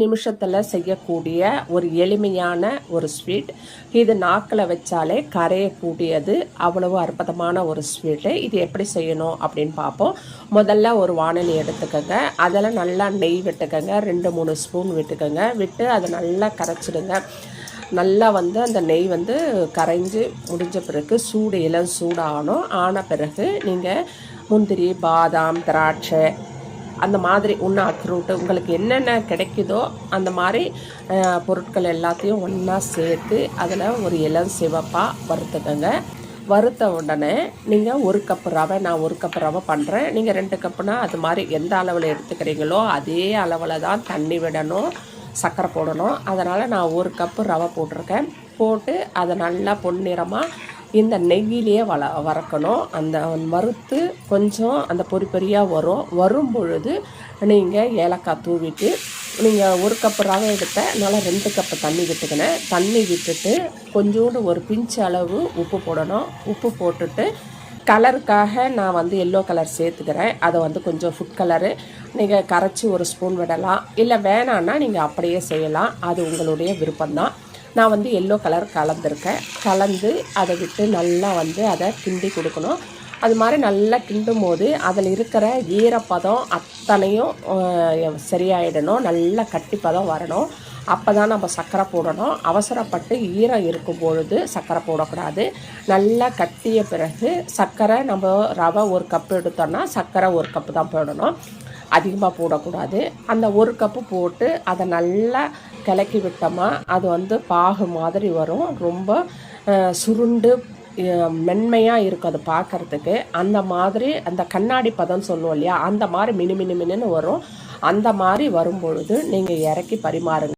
நிமிஷத்தில் செய்யக்கூடிய ஒரு எளிமையான ஒரு ஸ்வீட். இது நாக்கில் வச்சாலே கரையக்கூடியது, அவ்வளவு அற்புதமான ஒரு ஸ்வீட்டு. இது எப்படி செய்யணும் அப்படின்னு பார்ப்போம். முதல்ல ஒரு வானொலி எடுத்துக்கோங்க. அதில் நல்லா நெய் விட்டுக்கோங்க, 2-3 ஸ்பூன் விட்டுக்கோங்க. விட்டு அதை நல்லா கரைச்சிடுங்க. நல்லா அந்த நெய் கரைஞ்சி முடிஞ்ச பிறகு இளம் சூடாகணும். ஆன பிறகு நீங்கள் முந்திரி, பாதாம், திராட்சை, அந்த மாதிரி அக்ரூட்டு உங்களுக்கு என்னென்ன கிடைக்குதோ அந்த மாதிரி பொருட்கள் எல்லாத்தையும் ஒன்றா சேர்த்து அதில் ஒரு இளம் சிவப்பாக வறுத்துக்கோங்க. வறுத்த உடனே நீங்கள் 1 கப்பு ரவை, நான் 1 கப்பு ரவை பண்ணுறேன். நீங்கள் 2 கப்புனா அது மாதிரி எந்த அளவில் எடுத்துக்கிறீங்களோ அதே அளவில் தான் தண்ணி விடணும், சர்க்கரை போடணும். அதனால் நான் 1 கப்பு ரவை போட்டிருக்கேன். போட்டு அதை நல்லா பொன்னிறமாக இந்த நெய்யிலேயே வறுக்கணும். அந்த வறுத்து கொஞ்சம் அந்த பொரியாக வரும் பொழுது நீங்கள் ஏலக்காய் தூவிட்டு, நீங்கள் 1 கப்பு ரவை எடுத்தனால 2 கப்பு தண்ணி விட்டுக்கினேன். தண்ணி விட்டுட்டு கொஞ்சோண்டு ஒரு பிஞ்சு அளவு உப்பு போடணும். உப்பு போட்டுட்டு கலருக்காக நான் எல்லோ கலர் சேர்த்துக்கிறேன். அதை கொஞ்சம் ஃபுட் கலரு நீங்கள் கரைச்சி 1 ஸ்பூன் விடலாம், இல்லை வேணான்னா நீங்கள் அப்படியே செய்யலாம். அது உங்களுடைய விருப்பம்தான். நான் எல்லோ கலர் கலந்துருக்கேன். கலந்து அதை விட்டு நல்லா அதை கிண்டி கொடுக்கணும். அது மாதிரி நல்லா கிண்டும் போது அதில் இருக்கிற ஈரப்பதம் அத்தனையும் சரியாயிடணும். நல்லா கட்டிப்பதம் வரணும். அப்போ தான் நம்ம சர்க்கரை போடணும். அவசரப்பட்டு ஈரம் இருக்கும் பொழுது சர்க்கரை போடக்கூடாது. நல்லா கட்டிய பிறகு சர்க்கரை, நம்ம ரவை 1 கப்பு எடுத்தோன்னா சர்க்கரை 1 கப்பு தான் போடணும், அதிகமாக போடக்கூடாது. அந்த 1 கப்பு போட்டு அதை நல்லா கிளக்கி விட்டோமா அது பாகு மாதிரி வரும். ரொம்ப சுருண்டு மென்மையாக இருக்கும் அது பார்க்குறதுக்கு. அந்த மாதிரி அந்த கண்ணாடி பதம் சொல்லுவோம் இல்லையா, அந்த மாதிரி மினு மினு மினுன்னு வரும். அந்த மாதிரி வரும்பொழுது நீங்கள் இறக்கி பரிமாறுங்க.